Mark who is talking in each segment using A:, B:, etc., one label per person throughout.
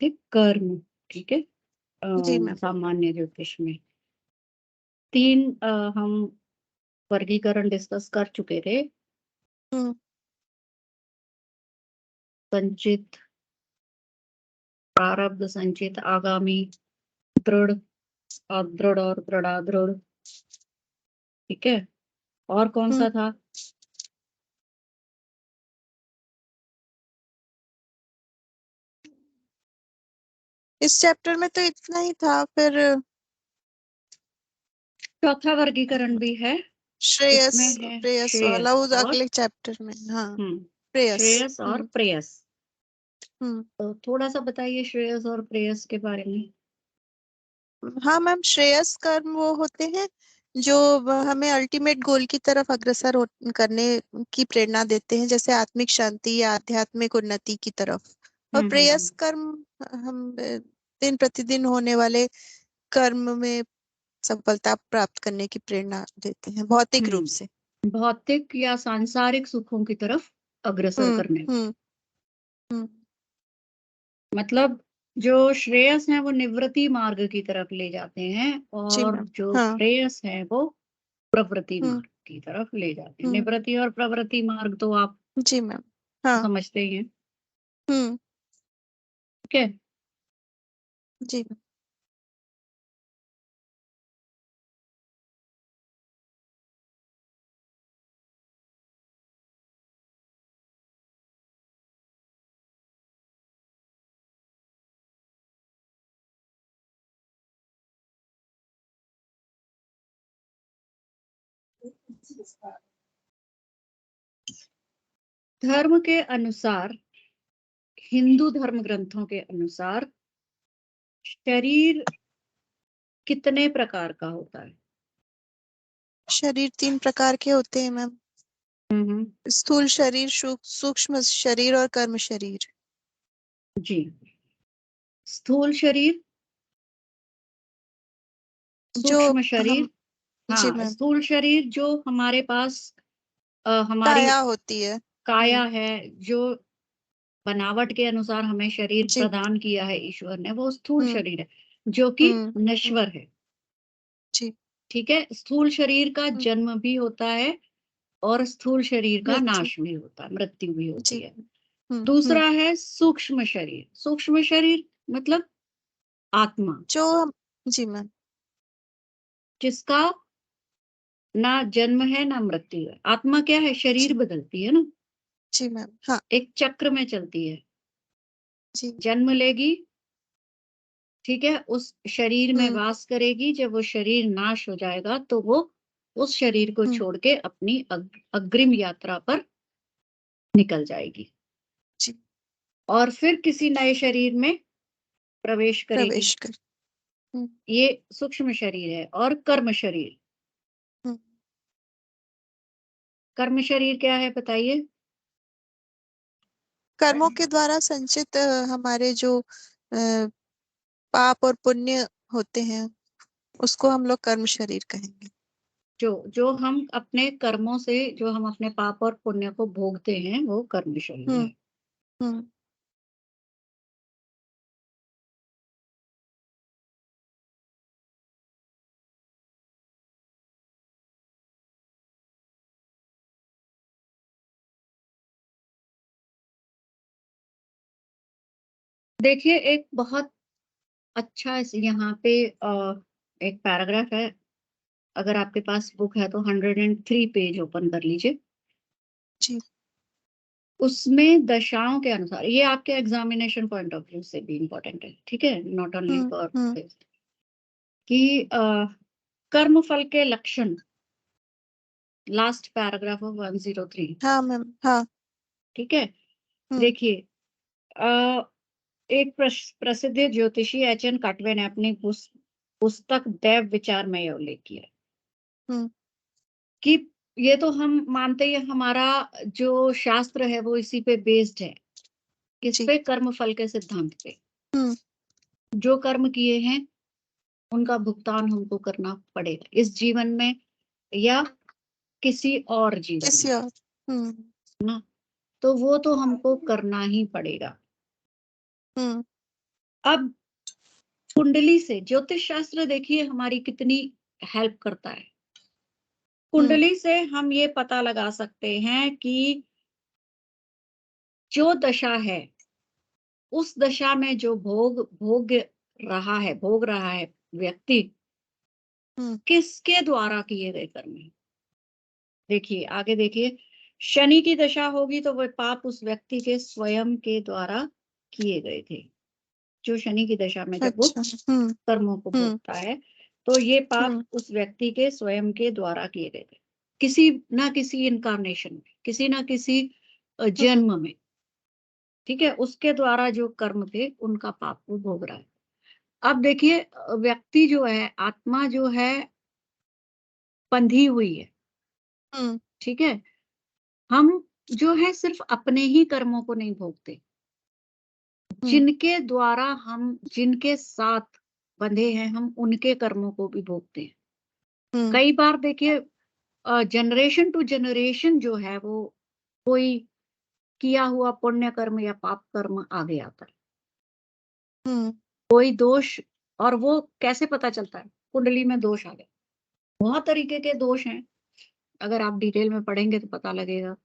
A: कर्म, ठीक है।
B: जी मैम।
A: सामान्य ज्योतिष में 3 हम वर्गीकरण डिस्कस कर चुके थे।
B: हम्म।
A: संचित, प्रारब्ध संचित, आगामी, दृढ़, अदृढ़ और दृढ़ादृढ़, ठीक है। और कौन सा था?
B: इस चैप्टर में तो इतना ही था। फिर
A: चौथा वर्गीकरण भी है,
B: श्रेयस,
A: उसमें है
B: प्रेयस वाला
A: श्रेयस
B: उस
A: और
B: अगले चैप्टर में। हाँ, प्रेयस।
A: श्रेयस और प्रेयस।
B: हम्म।
A: तो थोड़ा सा बताइए श्रेयस और प्रेयस के बारे में।
B: हाँ मैम, श्रेयस कर्म वो होते हैं जो हमें अल्टीमेट गोल की तरफ अग्रसर करने की प्रेरणा देते हैं, जैसे आत्मिक शांति या आध्यात्मिक उन्नति की तरफ। और प्रेयस कर्म हम दिन प्रतिदिन होने वाले कर्म में सफलता प्राप्त करने की प्रेरणा देते हैं, भौतिक रूप से।
A: भौतिक या सांसारिक सुखों की तरफ अग्रसर करने। मतलब जो श्रेयस है वो निवृत्ति मार्ग की तरफ ले जाते हैं, और जो प्रेयस है वो प्रवृत्ति मार्ग की तरफ ले जाते हैं। निवृत्ति और प्रवृत्ति मार्ग तो आप
B: जी मैम, हाँ,
A: समझते ही हैं, ठीक है।
B: जी मैम।
A: धर्म के अनुसार, हिंदू धर्म ग्रंथों के अनुसार शरीर कितने प्रकार का होता है?
B: शरीर 3 प्रकार के होते हैं मैम। स्थूल शरीर, सूक्ष्म शरीर और कर्म शरीर।
A: जी। स्थूल शरीर, सूक्ष्म शरीर। हाँ, स्थूल शरीर जो हमारे पास हमारी
B: काया होती है,
A: काया है, जो बनावट के अनुसार हमें शरीर प्रदान किया है ईश्वर ने, वो स्थूल शरीर है जो कि नश्वर है। ठीक है। स्थूल शरीर का जन्म भी होता है और स्थूल शरीर का नाश भी होता है, मृत्यु भी होती है। दूसरा है सूक्ष्म शरीर। सूक्ष्म शरीर मतलब आत्मा,
B: जो जी मैम,
A: जिसका ना जन्म है ना मृत्यु है। आत्मा क्या है? शरीर बदलती है ना,
B: जी मैम, हाँ,
A: एक चक्र में चलती है।
B: जी,
A: जन्म लेगी, ठीक है, उस शरीर में वास करेगी। जब वो शरीर नाश हो जाएगा तो वो उस शरीर को छोड़ के अपनी अग्रिम यात्रा पर निकल जाएगी,
B: जी,
A: और फिर किसी नए शरीर में प्रवेश करेगी। ये सूक्ष्म शरीर है। और कर्म शरीर, कर्म शरीर क्या है बताइए?
B: कर्मों के द्वारा संचित हमारे जो पाप और पुण्य होते हैं, उसको हम लोग कर्म शरीर कहेंगे।
A: जो जो हम अपने कर्मों से, जो हम अपने पाप और पुण्य को भोगते हैं, वो कर्म शरीर है। देखिए, एक बहुत अच्छा यहाँ पे एक पैराग्राफ है। अगर आपके पास बुक है तो 103 पेज ओपन कर लीजिए।
B: जी।
A: उसमें दशाओं के अनुसार, ये आपके एग्जामिनेशन पॉइंट ऑफ व्यू से भी इम्पोर्टेंट है, ठीक है, नॉट ओनली फॉर दिस, कि कर्म फल के लक्षण, लास्ट पैराग्राफ ऑफ 103।
B: हाँ मैम, हाँ,
A: ठीक है। देखिए, एक प्रसिद्ध ज्योतिषी एच.एन. काटवे ने अपनी पुस्तक दैव विचार में यह उल्लेख किया कि ये तो हम मानते हैं, हमारा जो शास्त्र है वो इसी पे बेस्ड है, किस पे? कर्म फल के सिद्धांत पे। जो कर्म किए हैं उनका भुगतान हमको करना पड़ेगा, इस जीवन में या किसी और जीवन में, ना, तो वो तो हमको करना ही पड़ेगा। अब कुंडली से ज्योतिष शास्त्र देखिए हमारी कितनी हेल्प करता है। कुंडली से हम ये पता लगा सकते हैं कि जो दशा है, उस दशा में जो भोग रहा है व्यक्ति, किसके द्वारा किए गए कर्म हैं। देखिए आगे देखिए, शनि की दशा होगी तो वह पाप उस व्यक्ति के स्वयं के द्वारा किए गए थे। जो शनि की दशा में जब वो
B: अच्छा।
A: कर्मों को भोगता है तो ये पाप उस व्यक्ति के स्वयं के द्वारा किए गए थे, किसी ना किसी इनकारनेशन में, किसी ना किसी जन्म में, ठीक है, उसके द्वारा जो कर्म थे उनका पाप वो भोग रहा है। अब देखिए व्यक्ति जो है, आत्मा जो है बंधी हुई है, ठीक है। हम जो है सिर्फ अपने ही कर्मों को नहीं भोगते, जिनके द्वारा हम, जिनके साथ बंधे हैं हम, उनके कर्मों को भी भोगते हैं। कई बार देखिए जनरेशन टू जनरेशन जो है वो कोई किया हुआ पुण्य कर्म या पाप कर्म आगे आता है, कोई दोष। और वो कैसे पता चलता है, कुंडली में दोष आ गए। बहुत तरीके के दोष हैं, अगर आप डिटेल में पढ़ेंगे तो पता लगेगा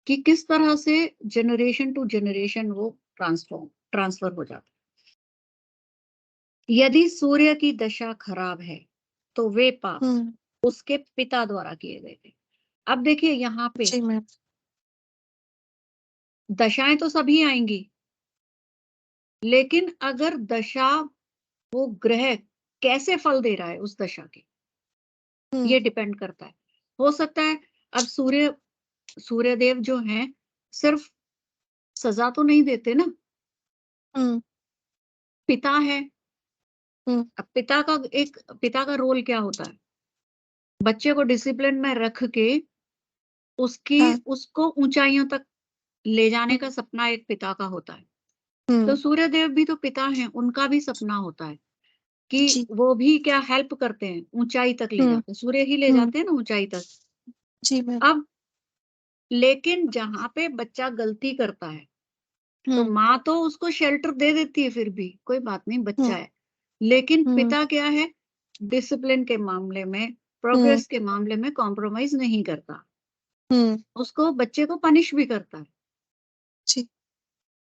A: कि किस तरह से जनरेशन टू जनरेशन वो ट्रांसफर हो जाता है। यदि सूर्य की दशा खराब है तो वे पाप उसके पिता द्वारा किए गए थे। अब देखिए यहाँ पे दशाएं तो सभी आएंगी, लेकिन अगर दशा, वो ग्रह कैसे फल दे रहा है उस दशा के, ये डिपेंड करता है। हो सकता है अब सूर्यदेव जो हैं सिर्फ सजा तो नहीं देते ना, पिता है। अब पिता का रोल क्या होता है, बच्चे को डिसिप्लिन में रख के उसको ऊंचाइयों तक ले जाने का सपना एक पिता का होता है। तो सूर्यदेव भी तो पिता हैं, उनका भी सपना होता है कि वो भी क्या हेल्प करते हैं, ऊंचाई तक ले जाते हैं, सूर्य ही ले जाते हैं ना ऊंचाई तक।
B: जी मैम।
A: अब लेकिन जहां पे बच्चा गलती करता है तो माँ तो उसको शेल्टर दे देती है, फिर भी कोई बात नहीं, बच्चा है। लेकिन पिता क्या है, डिसिप्लिन के मामले में, प्रोग्रेस के मामले में कॉम्प्रोमाइज नहीं करता, उसको, बच्चे को पनिश भी करता है।
B: जी।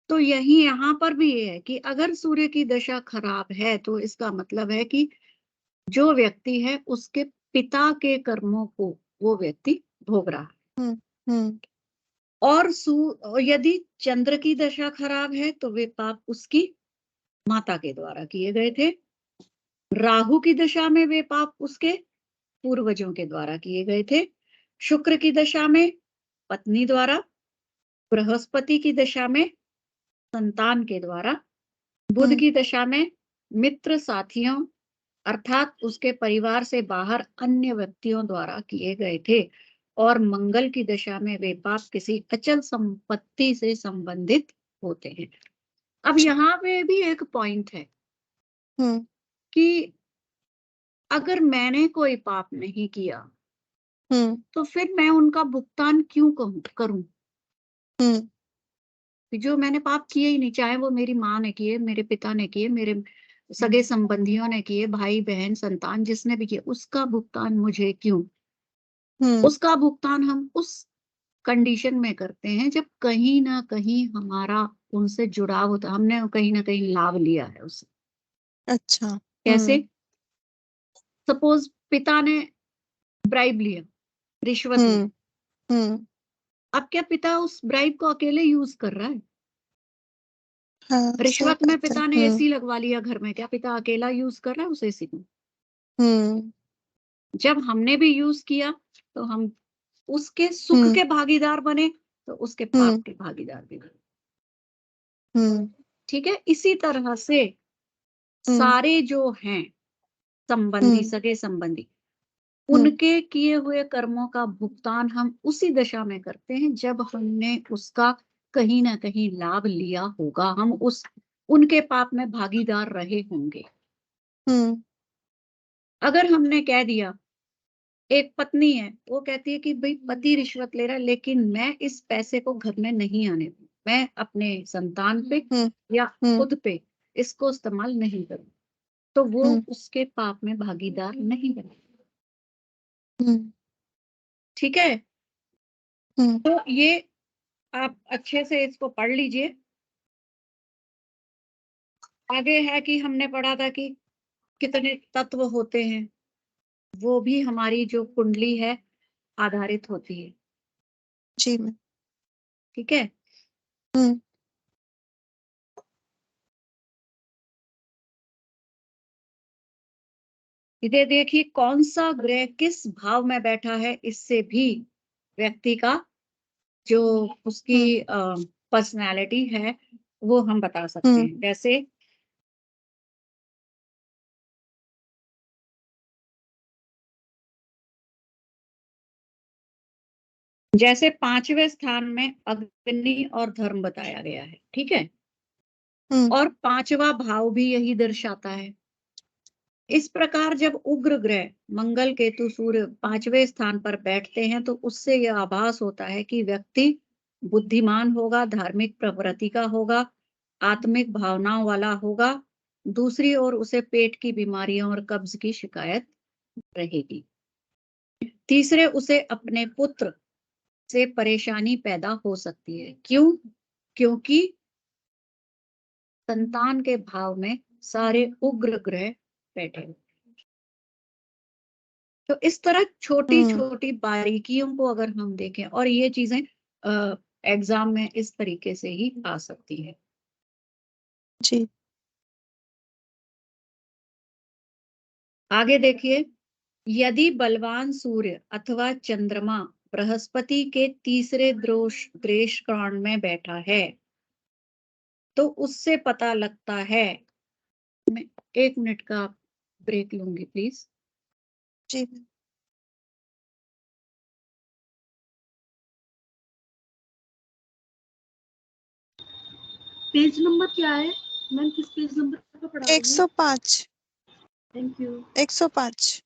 A: तो यही यहाँ पर भी ये है कि अगर सूर्य की दशा खराब है तो इसका मतलब है कि जो व्यक्ति है उसके पिता के कर्मों को वो व्यक्ति भोग रहा है। और यदि चंद्र की दशा खराब है तो वे पाप उसकी माता के द्वारा किए गए थे। राहु की दशा में वे पाप उसके पूर्वजों के द्वारा किए गए थे। शुक्र की दशा में पत्नी द्वारा, बृहस्पति की दशा में संतान के द्वारा, बुध की दशा में मित्र साथियों अर्थात उसके परिवार से बाहर अन्य व्यक्तियों द्वारा किए गए थे। और मंगल की दशा में वे पाप किसी अचल संपत्ति से संबंधित होते हैं। अब यहाँ पे भी एक पॉइंट है कि अगर मैंने कोई पाप नहीं किया तो फिर मैं उनका भुगतान क्यों करूं? जो मैंने पाप किए ही नहीं, चाहे वो मेरी माँ ने किए, मेरे पिता ने किए, मेरे सगे संबंधियों ने किए, भाई बहन संतान जिसने भी किया, उसका भुगतान मुझे क्यों? उसका भुगतान हम उस कंडीशन में करते हैं जब कहीं ना कहीं हमारा उनसे जुड़ाव होता है, हमने कहीं ना कहीं लाभ लिया है उससे।
B: अच्छा।
A: कैसे? सपोज पिता ने ब्राइब लिया, रिश्वत ली। अब क्या पिता उस ब्राइब को अकेले यूज कर रहा है?
B: हाँ,
A: रिश्वत में पिता ने एसी लगवा लिया घर में, क्या पिता अकेला यूज कर रहा है उस एसी को? जब हमने भी यूज किया तो हम उसके सुख के भागीदार बने, तो उसके पाप के भागीदार भी बने। ठीक है, इसी तरह से सारे जो हैं संबंधी, सगे संबंधी, उनके किए हुए कर्मों का भुगतान हम उसी दशा में करते हैं जब हमने उसका कहीं ना कहीं लाभ लिया होगा, हम उनके पाप में भागीदार रहे होंगे। अगर हमने कह दिया, एक पत्नी है वो कहती है कि भाई पति रिश्वत ले रहा है लेकिन मैं इस पैसे को घर में नहीं आने दूं, मैं अपने संतान पे या खुद पे इसको इस्तेमाल नहीं करूँ, तो वो उसके पाप में भागीदार नहीं बने। ठीक है। तो ये आप अच्छे से इसको पढ़ लीजिए। आगे है कि हमने पढ़ा था कि कितने तत्व होते हैं, वो भी हमारी जो कुंडली है आधारित होती है।
B: जी मैम।
A: ठीक है। इधर देखिए कौन सा ग्रह किस भाव में बैठा है, इससे भी व्यक्ति का जो उसकी पर्सनैलिटी है वो हम बता सकते हैं। जैसे जैसे 5वें स्थान में अग्नि और धर्म बताया गया है। ठीक है। और 5वां भाव भी यही दर्शाता है। इस प्रकार जब उग्र ग्रह मंगल, केतु, सूर्य 5वें स्थान पर बैठते हैं तो उससे यह आभास होता है कि व्यक्ति बुद्धिमान होगा, धार्मिक प्रवृत्ति का होगा, आत्मिक भावनाओं वाला होगा। दूसरी ओर उसे पेट की बीमारियों और कब्ज की शिकायत रहेगी। तीसरे, उसे अपने पुत्र से परेशानी पैदा हो सकती है। क्यों? क्योंकि संतान के भाव में सारे उग्र ग्रह बैठे हैं। तो इस तरह छोटी छोटी बारीकियों को अगर हम देखें, और ये चीजें एग्जाम में इस तरीके से ही आ सकती है।
B: जी।
A: आगे देखिए, यदि बलवान सूर्य अथवा चंद्रमा बृहस्पति के तीसरे दृश कोण में बैठा है तो उससे पता लगता है। मैं 1 मिनट का ब्रेक लूंगी प्लीज।
B: जी।
A: पेज नंबर क्या है मैम? किस पेज नंबर का पढ़ा रही हैं?
B: 105।
A: Thank you.
B: 105।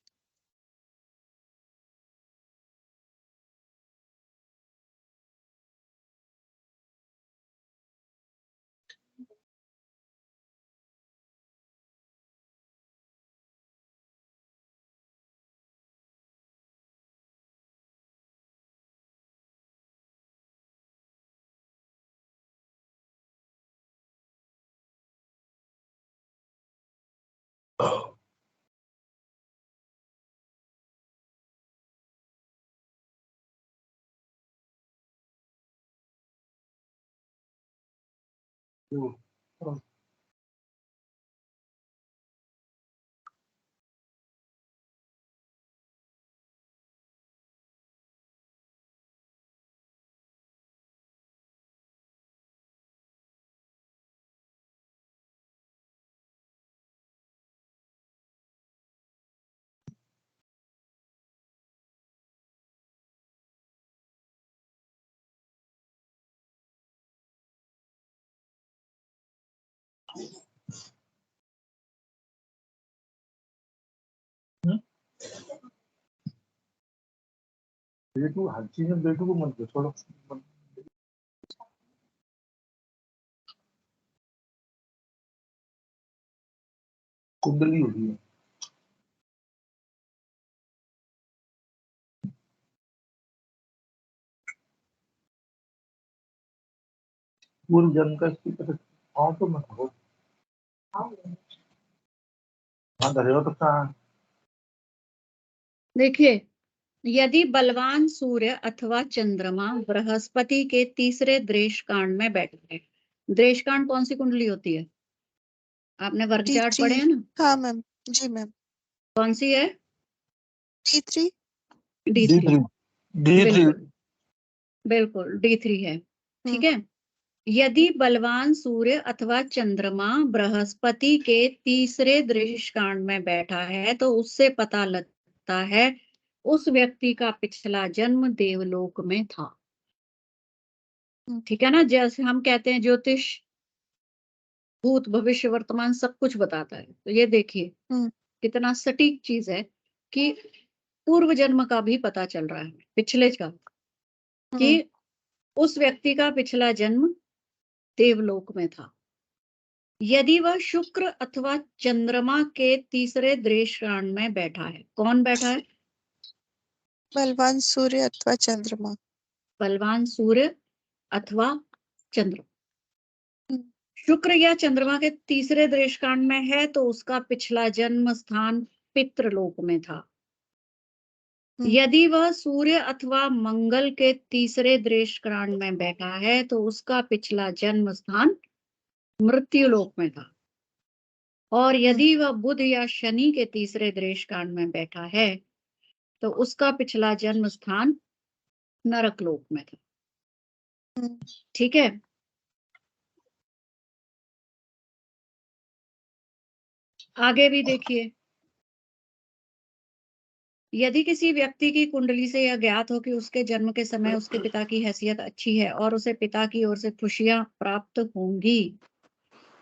C: बेटू हर चीज में बेटू को मत दो, छोड़ो। कुंडली होगी है। पूर्व जन्म का इसकी तरह हाँ तो मत हो। हाँ धरे हो तो कहाँ?
A: देखिए, यदि बलवान सूर्य अथवा चंद्रमा बृहस्पति के तीसरे दृश्यकांड में बैठे हैं। दृश्यकांड कौन सी कुंडली होती है? आपने वर्ग चार्ट पढ़े हैं ना?
B: हाँ मैम। जी मैम।
A: कौन सी है?
B: D3।
A: D3।
C: D3
A: बिल्कुल बिल्कुल D3 है। ठीक है। यदि बलवान सूर्य अथवा चंद्रमा बृहस्पति के तीसरे दृश्यकांड में बैठा है तो उससे पता लगता है उस व्यक्ति का पिछला जन्म देवलोक में था। ठीक है ना? जैसे हम कहते हैं ज्योतिष भूत भविष्य वर्तमान सब कुछ बताता है, तो ये देखिए कितना सटीक चीज है कि पूर्व जन्म का भी पता चल रहा है, पिछले का, कि उस व्यक्ति का पिछला जन्म देवलोक में था। यदि वह शुक्र अथवा चंद्रमा के तीसरे दृष्टांत में बैठा है। कौन बैठा है?
B: बलवान सूर्य अथवा चंद्रमा।
A: बलवान सूर्य अथवा चंद्रमा।
B: हम्म,
A: शुक्र या चंद्रमा के तीसरे दृष्टांत में है तो उसका पिछला जन्म स्थान पितृलोक में था। यदि वह सूर्य अथवा मंगल के तीसरे दृष्टांत में बैठा है तो उसका पिछला जन्म स्थान मृत्युलोक में था। और यदि वह बुध या शनि के तीसरे दृष्टांत में बैठा है तो उसका पिछला जन्म स्थान नरकलोक में था। ठीक है। आगे भी देखिए, यदि किसी व्यक्ति की कुंडली से यह ज्ञात हो कि उसके जन्म के समय उसके पिता की हैसियत अच्छी है और उसे पिता की ओर से खुशियां प्राप्त होंगी,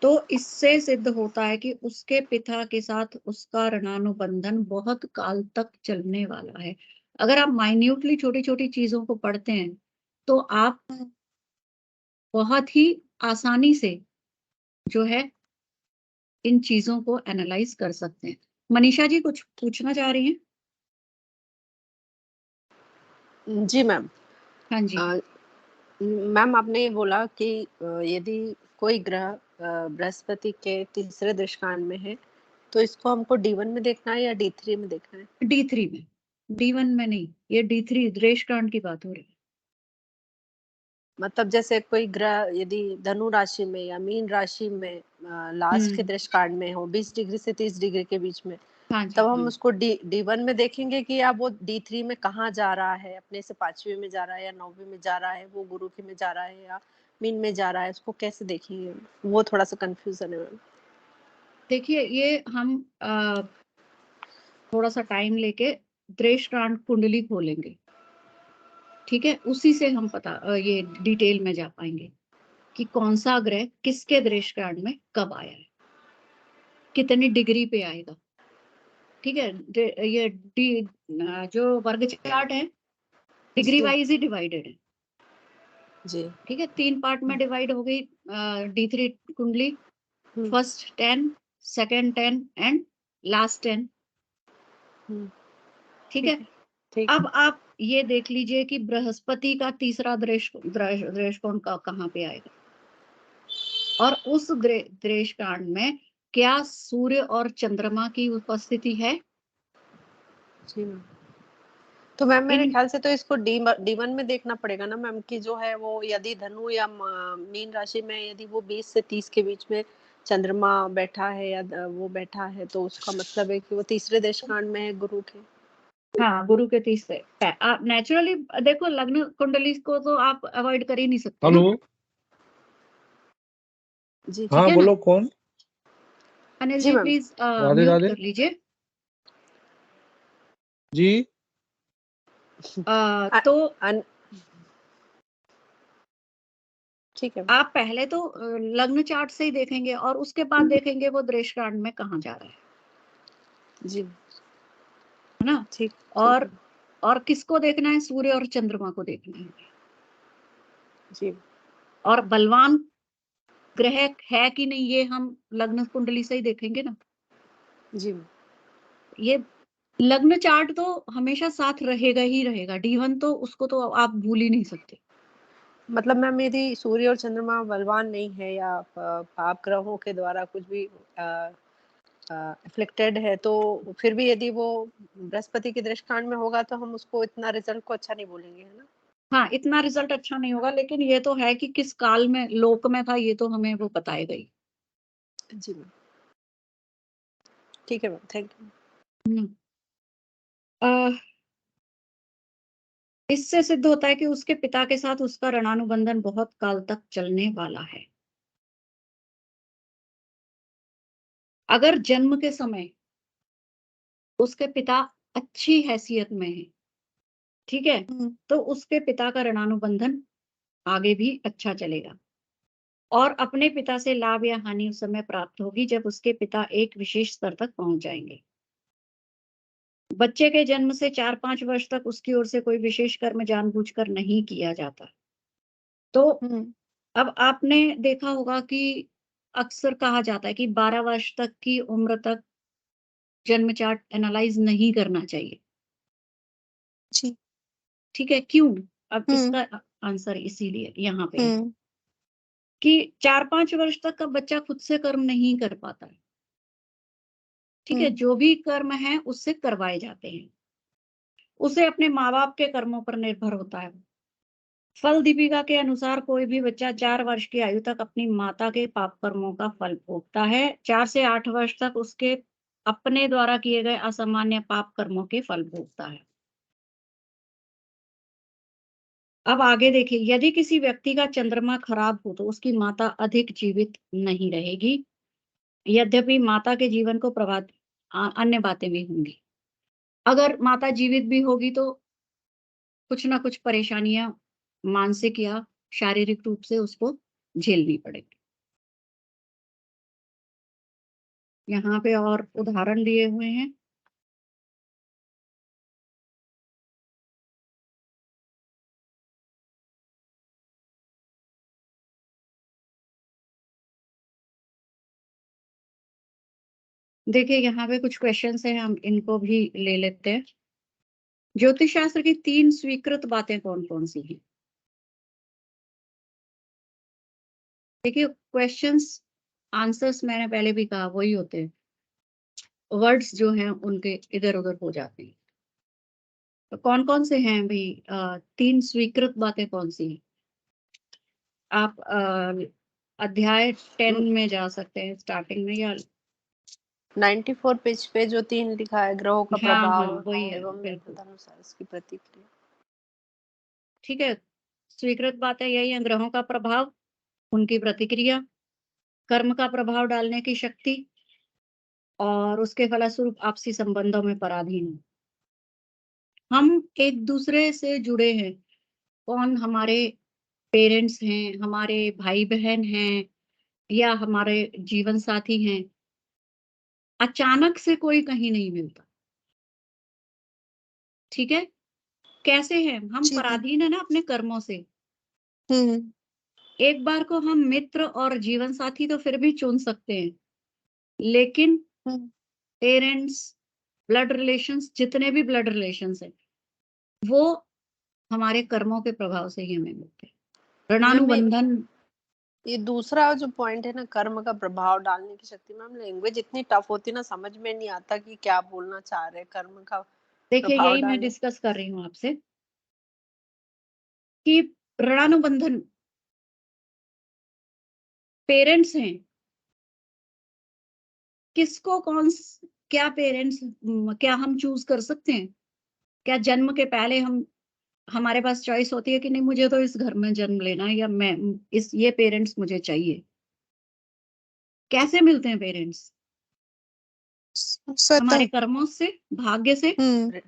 A: तो इससे सिद्ध होता है कि उसके पिता के साथ उसका ऋणानुबंधन बहुत काल तक चलने वाला है। अगर आप माइन्यूटली छोटी छोटी चीजों को पढ़ते हैं तो आप बहुत ही आसानी से जो है इन चीजों को एनालाइज कर सकते हैं। मनीषा जी कुछ पूछना चाह रही हैं?
D: जी मैम।
A: हाँ जी।
D: मैम आपने बोला कि यदि कोई ग्रह बृहस्पति के तीसरे दृष्टांत में है तो इसको हमको D1 में देखना है या D3 में देखना है?
A: D3 में, D1 में नहीं। ये D3 दृष्टांत की बात हो रही है।
D: मतलब जैसे कोई ग्रह यदि धनु राशि में या मीन राशि में लास्ट के दृष्टांत में हो 20 डिग्री से 30 डिग्री के बीच में,
A: हाँ जी,
D: तब हम उसको D1 में देखेंगे कि या वो D3 में कहाँ जा रहा है, अपने से 5वीं में जा रहा है या 9वीं में जा रहा है, वो गुरु की में जा रहा है या मीन में जा रहा है, उसको कैसे देखेंगे? वो थोड़ा सा कंफ्यूजन है मैम।
A: देखिए ये हम थोड़ा सा टाइम लेके दृष्टांत कुंडली खोलेंगे। ठीक है, उसी से हम ये डिटेल में जा पाएंगे कि कौन सा ग्रह किसके दृष्टांत में कब आया है, कितनी डिग्री पे आएगा। ठीक है, ये जो वर्ग चार्ट है डिग्री वाइज ही डिवाइडेड है
D: जी।
A: ठीक है, 3 पार्ट में डिवाइड हो गई D3 कुंडली। First 10, second 10 and last 10। ठीक है। अब आप ये देख लीजिए कि बृहस्पति का तीसरा दृष्टिकोण कहाँ पे आएगा और उस दृष्टांत में क्या सूर्य और चंद्रमा की उपस्थिति है?
D: जी मैम। तो मैम मेरे ख्याल से तो इसको D1 में देखना पड़ेगा ना मैम, कि जो है वो यदि धनु या मीन राशि में यदि वो 20 से 30 के बीच में चंद्रमा बैठा है या वो बैठा है तो उसका मतलब है कि वो तीसरे दशकांड में है गुरु के।
A: हाँ, गुरु के तीसरे। नेचुरली देखो लग्न कुंडली को तो आप अवॉइड कर ही नहीं सकते।
C: हेलो
D: जी
C: हाँ
A: है
C: बोलो
A: ना?
C: कौन?
A: अनिल
D: जी
A: जी
D: ma'am.
A: Please
C: Radhe
A: mute
C: Radhe
A: कर लीजिए।
C: जी।
A: तो
D: ठीक है
A: आप पहले तो लग्न चार्ट से ही देखेंगे और उसके बाद देखेंगे वो दृष्टांत में कहाँ जा रहा है।
D: जी,
A: है ना?
D: ठीक।
A: और किसको देखना है? सूर्य और चंद्रमा को देखना है
D: जी।
A: और बलवान ग्रह है कि नहीं ये हम लग्न कुंडली से ही देखेंगे ना।
D: जी।
A: ये लग्न चार्ट तो हमेशा साथ रहेगा ही रहेगा। D1 तो उसको तो आप भूल ही नहीं सकते।
D: मतलब मैम यदि सूर्य और चंद्रमा बलवान नहीं है या पाप ग्रहों के द्वारा कुछ भी अफेक्टेड है तो फिर भी यदि वो बृहस्पति के दृष्टांत में होगा तो हम उसको इतना रिजल्ट को अच्छा नहीं बोलेंगे, है ना?
A: हाँ, इतना रिजल्ट अच्छा नहीं होगा, लेकिन ये तो है कि किस काल में लोक में था ये तो हमें वो बताएगा ही।
D: जी मैम, ठीक है मैम, थैंक यू।
A: इससे सिद्ध होता है कि उसके पिता के साथ उसका ऋणानुबंधन बहुत काल तक चलने वाला है। अगर जन्म के समय उसके पिता अच्छी हैसियत में है, ठीक है, तो उसके पिता का ऋणानुबंधन आगे भी अच्छा चलेगा और अपने पिता से लाभ या हानि उस समय प्राप्त होगी जब उसके पिता एक विशेष स्तर तक पहुंच जाएंगे। बच्चे के जन्म से 4-5 वर्ष तक उसकी ओर से कोई विशेष कर्म जानबूझकर नहीं किया जाता। तो अब आपने देखा होगा कि अक्सर कहा जाता है कि 12 वर्ष तक की उम्र तक जन्म चार्ट एनालाइज नहीं करना चाहिए।
B: जी।
A: ठीक है, क्यों? अब
B: हम्म।
A: इसका आंसर इसीलिए यहाँ पे है
B: हम्म।
A: कि 4-5 वर्ष तक का बच्चा खुद से कर्म नहीं कर पाता है। ठीक है,
B: हम्म।
A: जो भी कर्म है उससे करवाए जाते हैं। उसे अपने माँ-बाप के कर्मों पर निर्भर होता है। फल दीपिका के अनुसार कोई भी बच्चा 4 वर्ष की आयु तक अपनी माता के पाप कर्मों का फल भोगता है। 4 से 8 वर्ष तक उसके अपने द्वारा किए गए असामान्य पाप कर्मों के फल भोगता है। अब आगे देखिए, यदि किसी व्यक्ति का चंद्रमा खराब हो तो उसकी माता अधिक जीवित नहीं रहेगी। यद्यपि माता के जीवन को प्रभावित अन्य बातें भी होंगी। अगर माता जीवित भी होगी तो कुछ ना कुछ परेशानियां मानसिक या शारीरिक रूप से उसको झेलनी पड़ेगी। यहाँ पे और उदाहरण दिए हुए हैं। देखिए यहाँ पे कुछ क्वेश्चंस हैं, हम इनको भी ले लेते हैं। ज्योतिष शास्त्र की 3 स्वीकृत बातें कौन-कौन सी हैं? देखिए क्वेश्चंस आंसर्स मैंने पहले भी कहा वही होते हैं। वर्ड्स जो हैं उनके इधर-उधर हो जाते हैं। तो कौन-कौन से हैं भई 3 स्वीकृत बातें कौन-सी हैं? आप अध्याय 10 में जा सकते हैं स्टार्टिंग में, या
D: 94 पेज पे जो 3 लिखा है, ग्रहों का
A: हाँ, हाँ,
D: प्रभाव
A: वही है,
D: एवं
A: बिल्कुल।
D: तदनुसार इसकी प्रतिक्रिया।
A: ठीक है, स्वीकृत बातें यही हैं, ग्रहों का प्रभाव, उनकी प्रतिक्रिया, कर्म का प्रभाव डालने की शक्ति और उसके फलस्वरूप आपसी संबंधों में पराधीन। हम एक-दूसरे से जुड़े हैं। कौन? हमारे पेरेंट्स हैं, हमारे भाई-बहन हैं या हमारे जीवन साथी हैं। अचानक से कोई कहीं नहीं मिलता। ठीक है? कैसे हैं? हम
B: जी मैम।
A: पराधीन है ना अपने कर्मों से।
B: हम्म।
A: एक बार को हम मित्र और जीवन साथी तो फिर भी चुन सकते हैं, लेकिन
B: हम्म।
A: पेरेंट्स, ब्लड रिलेशंस, जितने भी ब्लड रिलेशंस हैं, वो हमारे कर्मों के प्रभाव से ही हमें मिलते हैं।
D: मैम
A: ऋणानुबंधन।
D: ये दूसरा जो पॉइंट है ना, कर्म का प्रभाव डालने की शक्ति, मैम लैंग्वेज इतनी टफ होती है ना, समझ में नहीं आता कि क्या बोलना चाह रहे हैं। कर्म का
A: देखिए
D: प्रभाव
A: यही मैं
D: डालने।
A: डिस्कस कर रही हूँ आपसे कि ऋणानुबंधन पेरेंट्स हैं, किसको क्या पेरेंट्स, क्या हम चूज कर सकते हैं? क्या जन्म के पहले हम हमारे पास चॉइस होती है कि नहीं मुझे तो इस घर में जन्म लेना है, या मैं इस ये पेरेंट्स मुझे चाहिए? कैसे मिलते हैं पेरेंट्स?
B: स्वतः।
A: हमारे कर्मों से, भाग्य से
B: हम्म।
D: ऋ-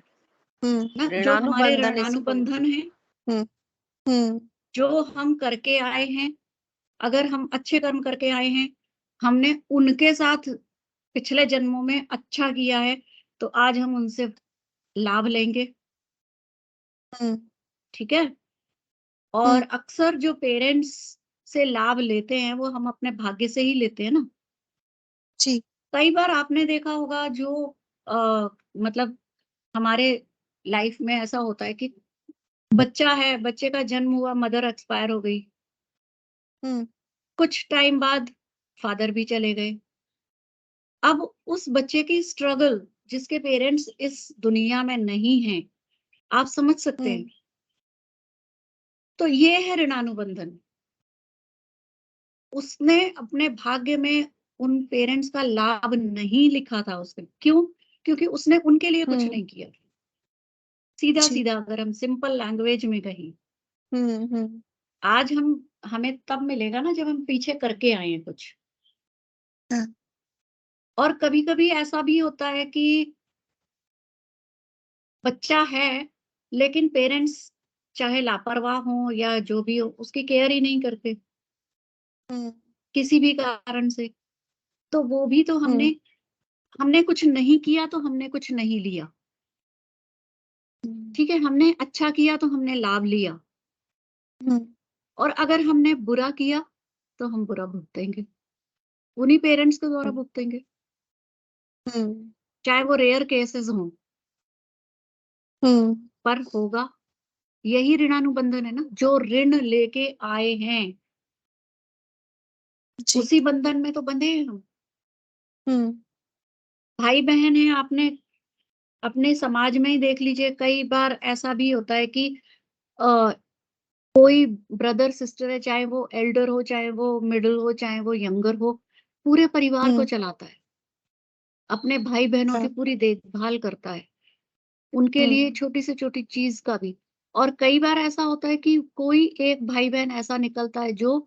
B: हम्म।
A: ना, जो हमारे
D: ऋणानुबंधन इसको।
A: ऋणानुबंधन है,
B: हम्म। हम्म।
A: जो हम करके आए हैं। अगर हम अच्छे कर्म करके आए हैं, हमने उनके साथ पिछले जन्मों में अच्छा किया है, तो आज हम उनसे लाभ लेंगे।
B: हम्म।
A: ठीक है? और
B: हम्म।
A: अक्सर जो पेरेंट्स से लाभ लेते हैं वो हम अपने भाग्य से ही लेते हैं ना।
B: जी।
A: कई बार आपने देखा होगा जो मतलब हमारे लाइफ में ऐसा होता है कि बच्चा है, बच्चे का जन्म हुआ, मदर एक्सपायर हो गई।
B: हम्म।
A: कुछ टाइम बाद फादर भी चले गए। अब उस बच्चे की स्ट्रगल, जिसके पेरेंट्स इस दुनिया में नहीं हैं, आप समझ सकते हैं।
B: हम्म।
A: तो ये है ऋणानुबंधन। उसने अपने भाग्य में उन पेरेंट्स का लाभ नहीं लिखा था उसने। क्यों? क्योंकि उसने उनके लिए कुछ
B: हम्म।
A: नहीं किया। सीधा-सीधा
B: जी।
A: अगर हम सिंपल लैंग्वेज में कहें,
B: हम्म। हम्म।
A: आज हमें तब मिलेगा ना जब हम पीछे करके आए हैं कुछ।
B: हाँ।
A: और कभी-कभी ऐसा भी होता है कि बच्चा है, लेकिन पेरेंट्स चाहे लापरवाह हों या जो भी हो, उसकी केयर ही नहीं करते,
B: हम्म।
A: किसी भी कारण से। तो वो भी तो
B: हम्म।
A: हमने कुछ नहीं किया तो हमने कुछ नहीं लिया।
B: हम्म।
A: ठीक है? हमने अच्छा किया तो हमने लाभ लिया,
B: हम्म।
A: और अगर हमने बुरा किया तो हम बुरा भुगतेंगे। उन्हीं पेरेंट्स के द्वारा भुगतेंगे,
B: हम्म
A: चाहे वो रेयर केसेस हों,
B: हम्म
A: पर होगा। यही ऋणानुबंधन है ना, जो ऋण लेके आए हैं
B: जी
A: उसी बंधन में तो बंधे हैं हम।
B: हम्म
A: भाई बहन है, आपने अपने समाज में ही देख लीजिए, कई बार ऐसा भी होता है कि अ, कोई ब्रदर सिस्टर है, चाहे वो एल्डर हो, चाहे वो मिडिल हो, चाहे वो यंगर हो, पूरे परिवार को
B: हम्म
A: चलाता है, अपने भाई बहनों की
B: हाँ,
A: पूरी देखभाल करता है, उनके लिए
B: हम्म
A: छोटी से छोटी चीज का भी। और कई बार ऐसा होता है कि कोई एक भाई बहन ऐसा निकलता है जो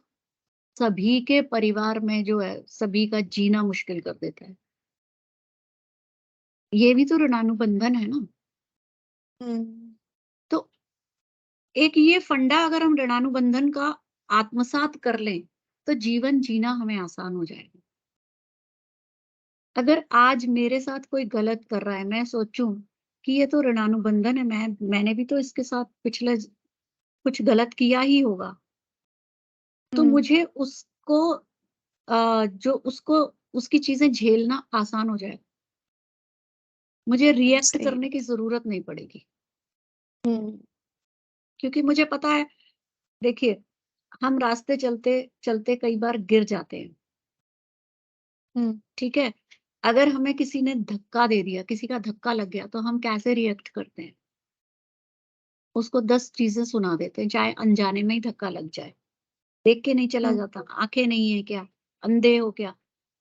A: सभी के परिवार में जो है सभी का जीना मुश्किल कर देता है। ये भी तो ऋणानुबंधन है ना।
B: हम्म
A: तो एक ये फंडा अगर हम ऋणानुबंधन का आत्मसात कर लें तो जीवन जीना हमें आसान हो जाएगा। अगर आज मेरे साथ कोई गलत कर रहा है, मैं सोचूं कि ये तो ऋणानुबंधन है, मैंने भी तो इसके साथ पिछले कुछ गलत किया ही होगा, तो
B: हम्म
A: मुझे उसको जो उसको उसकी चीजें झेलना आसान हो जाएगा, मुझे रिएक्ट
B: सही
A: करने की जरूरत नहीं पड़ेगी,
B: हम्म
A: क्योंकि मुझे पता है। देखिए, हम रास्ते चलते चलते कई बार गिर जाते हैं,
B: हम्म
A: ठीक है। अगर हमें किसी ने धक्का दे दिया, किसी का धक्का लग गया, तो हम कैसे रिएक्ट करते हैं? उसको 10 चीजें सुना देते हैं, चाहे अनजाने में ही धक्का लग जाए। देख के नहीं चला
B: हम्म
A: जाता, आंखें नहीं है क्या, अंधे हो क्या?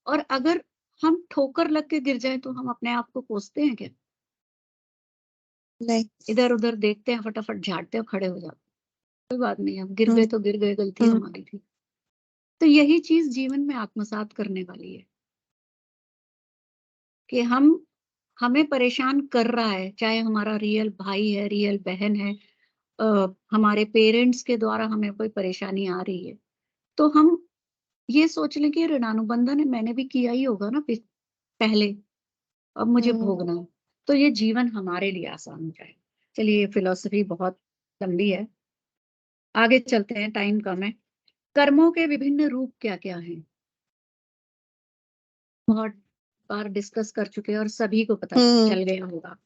A: और अगर हम ठोकर लग के गिर जाए तो हम अपने आप को कोसते हैं क्या?
B: नहीं
A: इधर उधर देखते हैं, फटाफट झाड़ते हैं, खड़े हो जाते हैं, कोई बात नहीं, अब गिर
B: हम्म
A: गए तो गिर गए, गलती
B: हम्म
A: हमारी थी। तो यही चीज जीवन में आत्मसात करने वाली है कि हमें परेशान कर रहा है, चाहे हमारा रियल भाई है, रियल बहन है, हमारे पेरेंट्स के द्वारा हमें कोई परेशानी आ रही है, तो हम ये सोच लें कि ये ऋणानुबंधन है, मैंने भी किया ही होगा ना पहले, अब मुझे
B: हम्म
A: भोगना है, तो ये जीवन हमारे लिए आसान हो जाए। चलिए, ये फिलॉसफी बहुत लंबी है, आगे चलते हैं, टाइम कम है। कर्मों के विभिन्न रूप क्या क्या हैं? बहुत बार डिस्कस कर चुके हैं और सभी को पता
B: हम्म
A: चल गया होगा।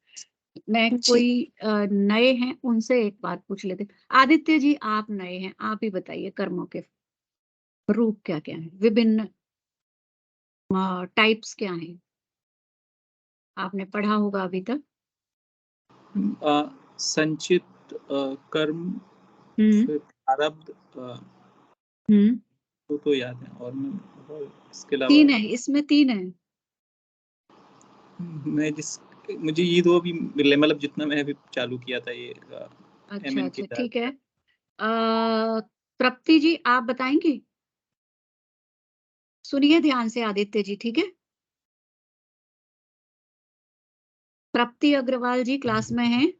A: मैं
B: जी
A: कोई नए हैं उनसे एक बात पूछ लेते। आदित्य जी, आप नए हैं, आप ही बताइए, कर्मों के रूप क्या क्या हैं, विभिन्न टाइप्स क्या हैं? आपने पढ़ा होगा अभी तक।
C: संचित कर्म,
A: हम्म
C: फिर प्रारब्ध,
A: हम्म
C: तो याद है, और इसके अलावा
A: 3 है, इसमें 3 है।
C: मुझे ये दो अभी मिले, मतलब जितना मैं अभी चालू किया था ये
A: अच्छा
C: एमएन के
A: अच्छा,
C: साथ।
A: ठीक है। तृप्ति जी, आप बताएंगी? सुनिए ध्यान से आदित्य जी, ठीक है। तृप्ति अग्रवाल जी क्लास में हैं।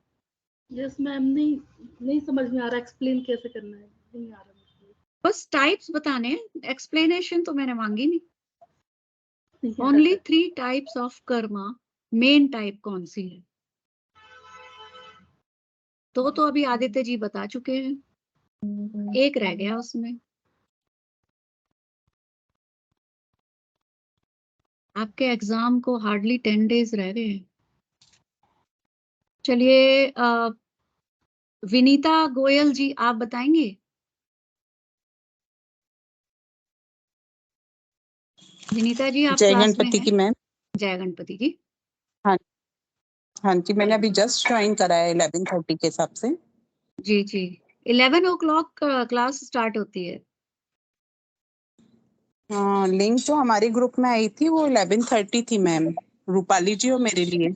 E: यस मैम, नहीं समझ में आ रहा, एक्सप्लेन कैसे करना है, नहीं आ रहा मुझे।
A: बस टाइप्स बताने हैं, एक्सप्लेनेशन तो मैंने मांगी नहीं।
E: नहीं आ
A: ओनली
E: रहा।
A: 3 types of Karma, main type कौन सी है? तो अभी आदित्य जी बता चुके हैं, एक रह गया उसमें। आपके एग्जाम को हार्डली 10 डेज रह गए हैं। चलिए, विनीता गोयल जी, आप बताएंगे? विनीता जी, आप
F: जय
A: क्लास में
F: गणपति
A: हैं?
F: की मैम।
A: जय गणपति की।
F: हाँ हाँ जी, मैंने अभी जस्ट ज्वाइन करा है 11:30 के हिसाब से।
A: जी जी, 11 o'clock क्लास स्टार्ट होती है।
F: हाँ, लिंक जो हमारे ग्रुप में आई थी वो 11:30 थी मैम, रूपाली जी और मेरे लिए।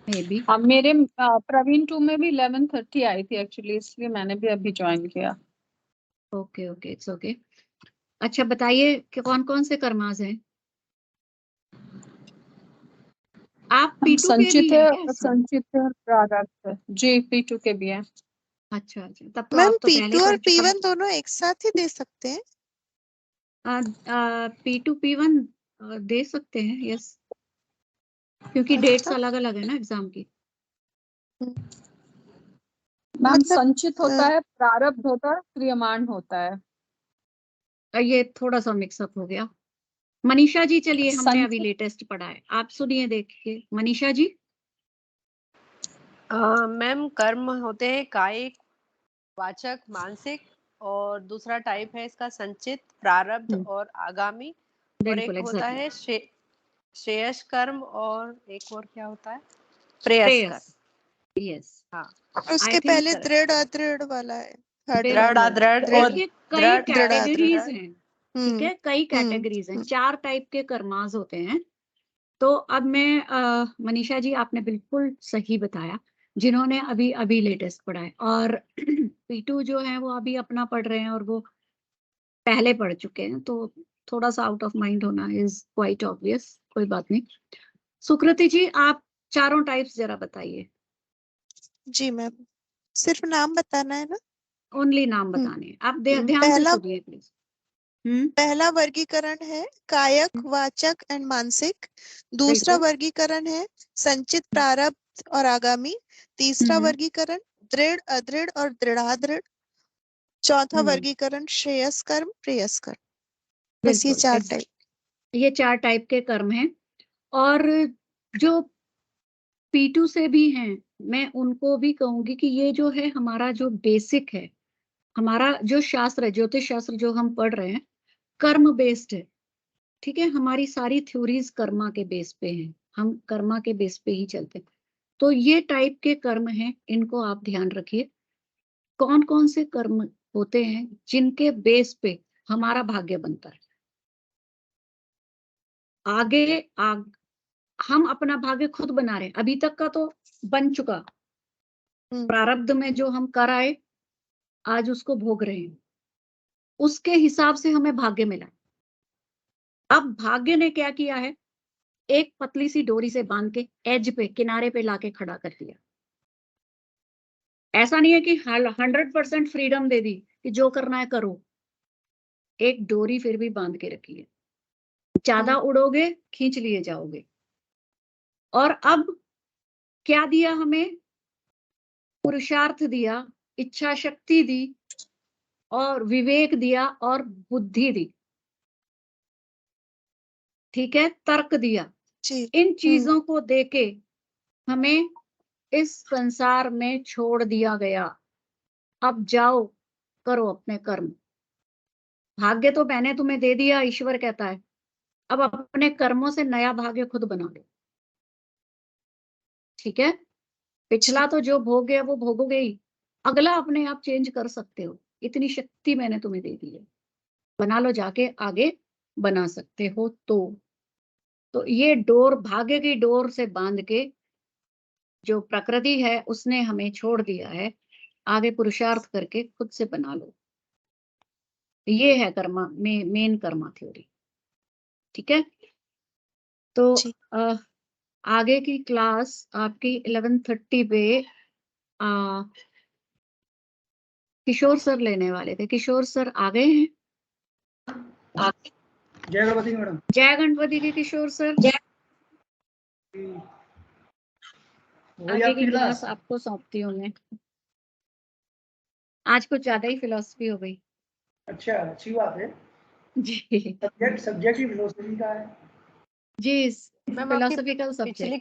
A: May be.
G: हाँ, मेरे प्रवीण 2 में भी 11:30 आई थी एक्चुअली, इसलिए मैंने भी अभी ज्वाइन किया।
A: Okay okay, it's okay. अच्छा, बताइए कि कौन कौन से कर्मास हैं? आप P2 के भी
G: संचित
A: हैं
G: है,
A: क्या इसमें?
G: संचित है और प्रारब्ध है जी, P2 के भी है।
A: अच्छा अच्छा, तब तो
B: मैम
A: आप तो पहले
B: P2 और
A: कर चुके
B: P1 दोनों एक साथ ही दे सकते हैं?
A: हैं। P2 P1 दे सकते हैं, यस, क्योंकि डेट्स
B: अच्छा
A: अलग अलग है ना एग्जाम की।
G: मैम,
B: मतलब
G: संचित होता है, प्रारब्ध होता है, क्रियमाण होता है।
A: ये थोड़ा सा मिक्सअप हो गया। मनीषा जी, चलिए हमने अभी
G: संचित।
A: लेटेस्ट पढ़ा है, आप सुनिए देखिए। मनीषा जी।
D: मैम कर्म होते हैं कायिक, वाचक, मानसिक, और दूसरा टाइप है इसका संचित, प्रारब्ध और आगामी, और एक
A: बिल्कुल
D: होता
A: एग्जैक्टली।
D: है श्रेयस कर्म, और एक और क्या होता है, प्रेयस कर्म।
A: यस,
D: हाँ,
B: उसके
A: I think
B: पहले दृढ़ अदृढ़ वाला है। थर्ड
D: दृढ़
B: वाला।
D: अदृढ़ और
A: देखिए कई
D: दृढ़
A: कैटेगरीज
B: दृढ़।
A: हैं, ठीक है, कई कैटेगरीज हैं, 4 टाइप के कर्मास होते हैं। तो अब मैं मनीषा जी, आपने बिल्कुल सही बताया, जिन्होंने अभी अभी लेटेस्ट पढ़ा है, और P2 जो है वो अभी अपना पढ़ रहे हैं और वो पहले पढ़ चुके हैं, तो थोड़ा सा आउट ऑफ माइंड होना इज क्वाइट ऑब्वियस, कोई बात नहीं। सुकृति जी, आप चारों टाइप्स जरा बताइए।
B: जी मैम, सिर्फ नाम बताना है ना?
A: ओनली नाम बताने हैं, आप ध्यान से
B: पहला
A: सुनिए प्लीज।
B: पहला वर्गीकरण है कायक, वाचक एंड मानसिक। दूसरा
A: बिल्कुल।
B: वर्गीकरण है संचित, प्रारब्ध और आगामी। तीसरा वर्गीकरण दृढ़, अदृढ़ और दृढ़ादृढ़। चौथा वर्गीकरण श्रेयस कर्म, प्रेयस कर्म। बस ये
A: बिल्कुल,
B: 4 टाइप।
A: ये 4 टाइप के कर्म हैं, और जो P2 से भी हैं, मैं उनको भी कहूंगी कि ये जो है हमारा जो बेसिक है, हमारा जो शास्त्र है, ज्योतिष शास्त्र जो हम पढ़ रहे हैं, कर्म बेस्ड है, ठीक है। हमारी सारी थ्योरीज कर्मा के बेस पे हैं, हम कर्मा के बेस पे ही चलते हैं। तो ये टाइप के कर्म हैं, इनको आप ध्यान रखिए। कौन कौन से कर्म होते हैं जिनके बेस पे हमारा भाग्य बनता है। हम अपना भाग्य खुद बना रहे हैं, अभी तक का तो बन चुका, प्रारब्ध में जो हम कर आए आज उसको भोग रहे हैं, उसके हिसाब से हमें भाग्य मिला। अब भाग्य ने क्या किया है, एक पतली सी डोरी से बांध के एज पे, किनारे पे लाके खड़ा कर दिया। ऐसा नहीं है कि 100% फ्रीडम दे दी कि जो करना है करो, एक डोरी फिर भी बांध के रखी है। ज्यादा उड़ोगे खींच लिए जाओगे। और अब क्या दिया हमें, पुरुषार्थ दिया, इच्छा शक्ति दी, और विवेक दिया, और बुद्धि दी, ठीक है, तर्क दिया। इन चीजों को देके हमें इस संसार में छोड़ दिया गया। अब जाओ करो अपने कर्म। भाग्य तो मैंने तुम्हें दे दिया, ईश्वर कहता है, अब अपने कर्मों से नया भाग्य खुद बना लो, ठीक है। पिछला तो जो भोग गया वो भोगोगे ही, अगला अपने आप चेंज कर सकते हो, इतनी शक्ति मैंने तुम्हें दे दी है, बना लो, जाके आगे बना सकते हो। तो ये डोर, भाग्य की डोर से बांध के जो प्रकृति है उसने हमें छोड़ दिया है, आगे पुरुषार्थ करके खुद से बना लो। ये है कर्मा में मेन कर्मा थ्योरी, ठीक है। तो आगे की क्लास आपकी 11:30 पे किशोर सर लेने वाले थे। किशोर सर आ गए हैं?
H: जय गणपति मैडम।
A: जय गणपति के किशोर सर। आगे की क्लास आपको सौंपती हूँ मैं। आज कुछ ज्यादा ही फिलॉसफी हो गई।
H: अच्छा, अच्छी बात है
A: जी।
H: सब्जेक्ट ही फिलोसफी का है
A: जी,
D: मैम आपकी
A: फिलोसफिकल सब्जेक्ट।